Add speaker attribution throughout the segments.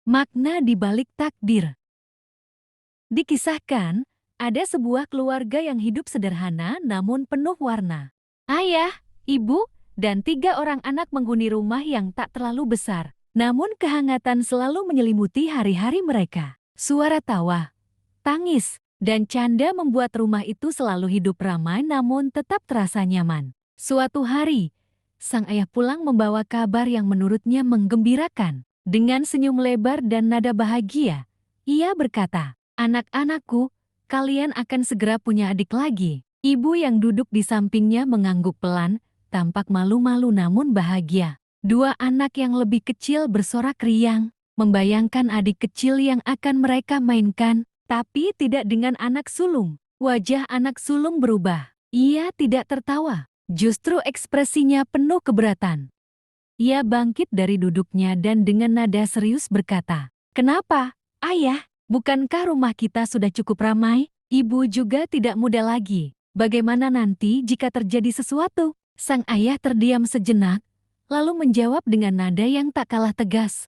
Speaker 1: Makna di balik takdir. Dikisahkan, ada sebuah keluarga yang hidup sederhana namun penuh warna. Ayah, ibu, dan 3 orang anak menghuni rumah yang tak terlalu besar. Namun kehangatan selalu menyelimuti hari-hari mereka. Suara tawa, tangis, dan canda membuat rumah itu selalu hidup ramai namun tetap terasa nyaman. Suatu hari, sang ayah pulang membawa kabar yang menurutnya menggembirakan. Dengan senyum lebar dan nada bahagia, ia berkata, "Anak-anakku, kalian akan segera punya adik lagi." Ibu yang duduk di sampingnya mengangguk pelan, tampak malu-malu namun bahagia. 2 anak yang lebih kecil bersorak riang, membayangkan adik kecil yang akan mereka mainkan, tapi tidak dengan anak sulung. Wajah anak sulung berubah. Ia tidak tertawa, justru ekspresinya penuh keberatan. Ia bangkit dari duduknya dan dengan nada serius berkata, "Kenapa, Ayah? Bukankah rumah kita sudah cukup ramai? Ibu juga tidak muda lagi. Bagaimana nanti jika terjadi sesuatu?" Sang ayah terdiam sejenak, lalu menjawab dengan nada yang tak kalah tegas.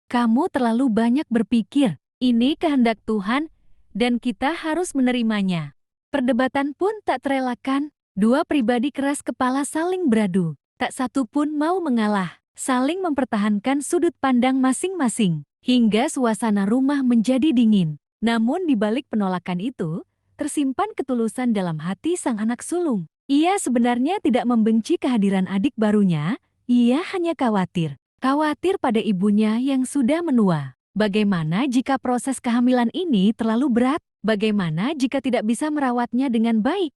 Speaker 1: "Kamu terlalu banyak berpikir. Ini kehendak Tuhan, dan kita harus menerimanya." Perdebatan pun tak terelakkan. 2 pribadi keras kepala saling beradu. Tak satu pun mau mengalah, saling mempertahankan sudut pandang masing-masing, hingga suasana rumah menjadi dingin. Namun di balik penolakan itu, tersimpan ketulusan dalam hati sang anak sulung. Ia sebenarnya tidak membenci kehadiran adik barunya, ia hanya khawatir. Khawatir pada ibunya yang sudah menua. Bagaimana jika proses kehamilan ini terlalu berat? Bagaimana jika tidak bisa merawatnya dengan baik?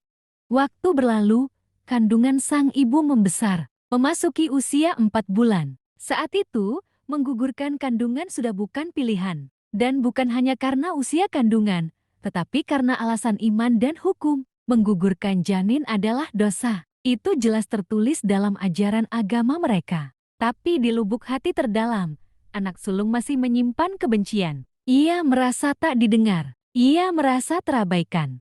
Speaker 1: Waktu berlalu, kandungan sang ibu membesar. Memasuki usia 4 bulan. Saat itu, menggugurkan kandungan sudah bukan pilihan. Dan bukan hanya karena usia kandungan, tetapi karena alasan iman dan hukum. Menggugurkan janin adalah dosa. Itu jelas tertulis dalam ajaran agama mereka. Tapi di lubuk hati terdalam, anak sulung masih menyimpan kebencian. Ia merasa tak didengar. Ia merasa terabaikan.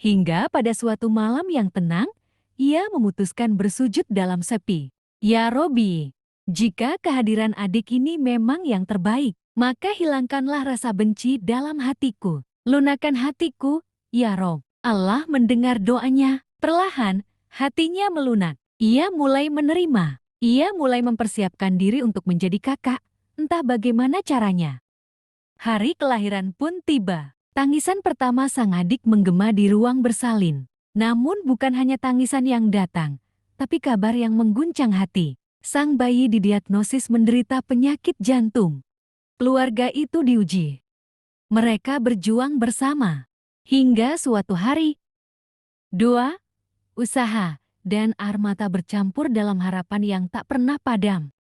Speaker 1: Hingga pada suatu malam yang tenang, ia memutuskan bersujud dalam sepi. "Ya Robi, jika kehadiran adik ini memang yang terbaik, maka hilangkanlah rasa benci dalam hatiku. Lunakan hatiku, ya Rob." Allah mendengar doanya. Perlahan, hatinya melunak. Ia mulai menerima. Ia mulai mempersiapkan diri untuk menjadi kakak. Entah bagaimana caranya. Hari kelahiran pun tiba. Tangisan pertama sang adik menggema di ruang bersalin. Namun bukan hanya tangisan yang datang, tapi kabar yang mengguncang hati. Sang bayi didiagnosis menderita penyakit jantung. Keluarga itu diuji. Mereka berjuang bersama. Hingga suatu hari, doa, usaha, dan air mata bercampur dalam harapan yang tak pernah padam.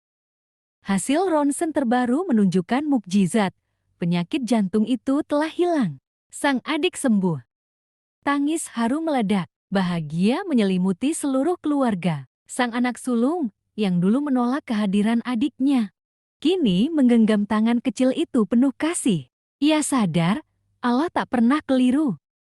Speaker 1: Hasil ronsen terbaru menunjukkan mukjizat. Penyakit jantung itu telah hilang. Sang adik sembuh. Tangis haru meledak, bahagia menyelimuti seluruh keluarga. Sang anak sulung, yang dulu menolak kehadiran adiknya, kini menggenggam tangan kecil itu penuh kasih. Ia sadar, Allah tak pernah keliru.